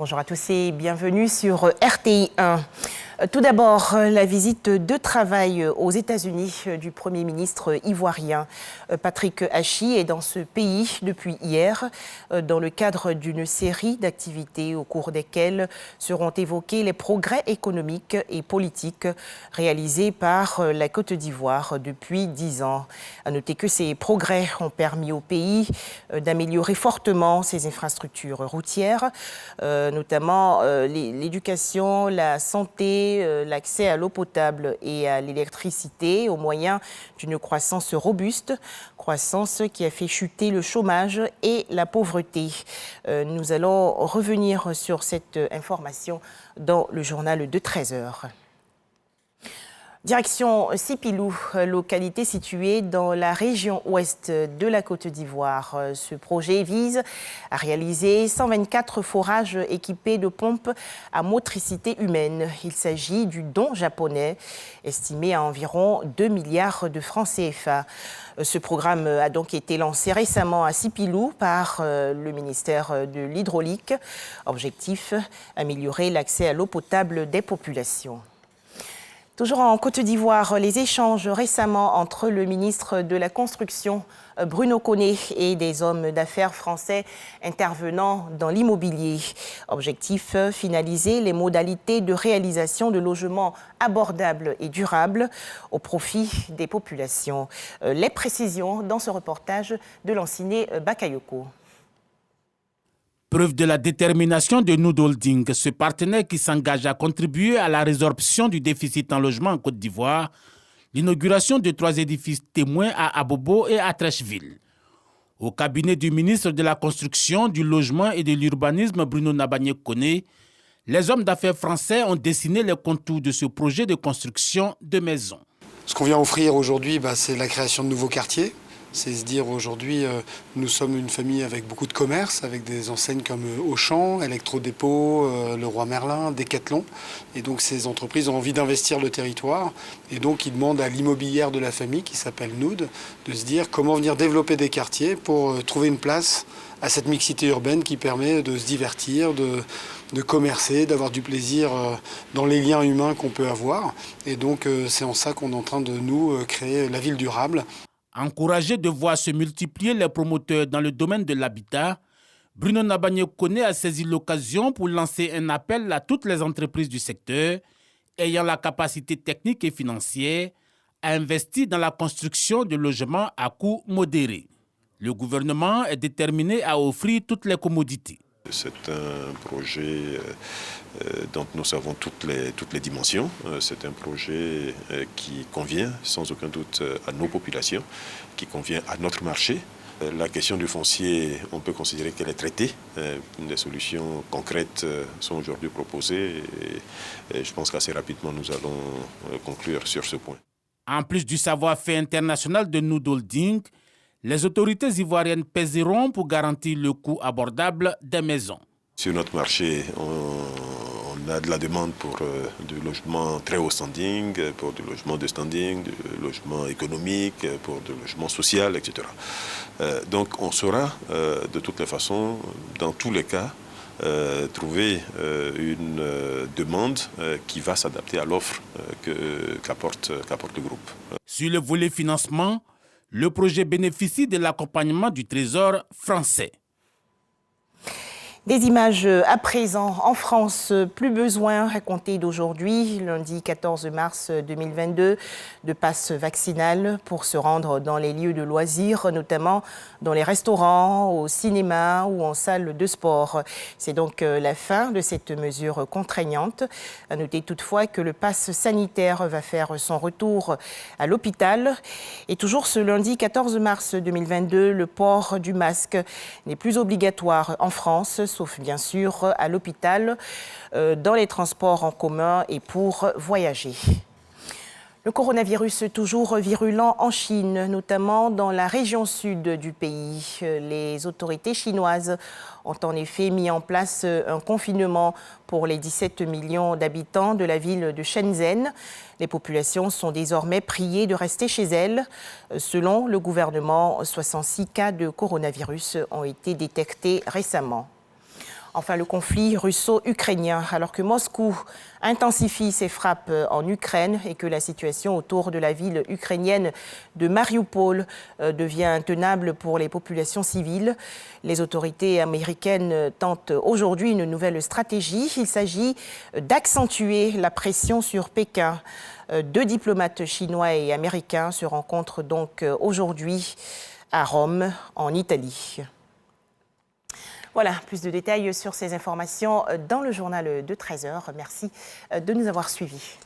Bonjour à tous et bienvenue sur RTI 1. Tout d'abord, la visite de travail aux États-Unis du Premier ministre ivoirien Patrick Hachi est dans ce pays depuis hier dans le cadre d'une série d'activités au cours desquelles seront évoqués les progrès économiques et politiques réalisés par la Côte d'Ivoire depuis 10 ans. À noter que ces progrès ont permis au pays d'améliorer fortement ses infrastructures routières, notamment l'éducation, la santé, l'accès à l'eau potable et à l'électricité au moyen d'une croissance robuste, croissance qui a fait chuter le chômage et la pauvreté. Nous allons revenir sur cette information dans le journal de 13h. Direction Sipilou, localité située dans la région ouest de la Côte d'Ivoire. Ce projet vise à réaliser 124 forages équipés de pompes à motricité humaine. Il s'agit du don japonais, estimé à environ 2 milliards de francs CFA. Ce programme a donc été lancé récemment à Sipilou par le ministère de l'Hydraulique. Objectif, améliorer l'accès à l'eau potable des populations. Toujours en Côte d'Ivoire, les échanges récemment entre le ministre de la Construction, Bruno Koné, et des hommes d'affaires français intervenant dans l'immobilier. Objectif, finaliser les modalités de réalisation de logements abordables et durables au profit des populations. Les précisions dans ce reportage de Lanciné Bakayoko. Preuve de la détermination de Noud Holding, ce partenaire qui s'engage à contribuer à la résorption du déficit en logement en Côte d'Ivoire, l'inauguration de 3 édifices témoins à Abobo et à Trècheville. Au cabinet du ministre de la Construction, du Logement et de l'Urbanisme, Bruno Nabagné-Koné, les hommes d'affaires français ont dessiné les contours de ce projet de construction de maisons. Ce qu'on vient offrir aujourd'hui, c'est la création de nouveaux quartiers. C'est se dire aujourd'hui, nous sommes une famille avec beaucoup de commerce, avec des enseignes comme Auchan, Electrodépôt, Leroy Merlin, Decathlon. Et donc ces entreprises ont envie d'investir le territoire. Et donc ils demandent à l'immobilière de la famille, qui s'appelle Noud, de se dire comment venir développer des quartiers pour trouver une place à cette mixité urbaine qui permet de se divertir, de commercer, d'avoir du plaisir dans les liens humains qu'on peut avoir. Et donc c'est en ça qu'on est en train de nous créer la ville durable. Encouragé de voir se multiplier les promoteurs dans le domaine de l'habitat, Bruno Nabagné-Koné a saisi l'occasion pour lancer un appel à toutes les entreprises du secteur ayant la capacité technique et financière à investir dans la construction de logements à coût modéré. Le gouvernement est déterminé à offrir toutes les commodités. C'est un projet dont nous savons toutes les dimensions. C'est un projet qui convient sans aucun doute à nos populations, qui convient à notre marché. La question du foncier, on peut considérer qu'elle est traitée. Des solutions concrètes sont aujourd'hui proposées et je pense qu'assez rapidement nous allons conclure sur ce point. En plus du savoir-faire international de Noud Holding, les autorités ivoiriennes pèseront pour garantir le coût abordable des maisons. Sur notre marché, on a de la demande pour du logement très haut standing, pour du logement de standing, du logement économique, pour du logement social, etc. Donc on saura de toutes les façons, dans tous les cas, trouver une demande qui va s'adapter à l'offre qu'apporte le groupe. Sur le volet financement, le projet bénéficie de l'accompagnement du Trésor français. Des images à présent en France, plus besoin à compter d'aujourd'hui, lundi 14 mars 2022, de passe vaccinal pour se rendre dans les lieux de loisirs, notamment dans les restaurants, au cinéma ou en salle de sport. C'est donc la fin de cette mesure contraignante. À noter toutefois que le passe sanitaire va faire son retour à l'hôpital. Et toujours ce lundi 14 mars 2022, le port du masque n'est plus obligatoire en France, sauf bien sûr à l'hôpital, dans les transports en commun et pour voyager. Le coronavirus toujours virulent en Chine, notamment dans la région sud du pays. Les autorités chinoises ont en effet mis en place un confinement pour les 17 millions d'habitants de la ville de Shenzhen. Les populations sont désormais priées de rester chez elles. Selon le gouvernement, 66 cas de coronavirus ont été détectés récemment. Enfin, le conflit russo-ukrainien, alors que Moscou intensifie ses frappes en Ukraine et que la situation autour de la ville ukrainienne de Mariupol devient intenable pour les populations civiles. Les autorités américaines tentent aujourd'hui une nouvelle stratégie. Il s'agit d'accentuer la pression sur Pékin. Deux diplomates chinois et américains se rencontrent donc aujourd'hui à Rome, en Italie. Voilà, plus de détails sur ces informations dans le journal de 13h. Merci de nous avoir suivis.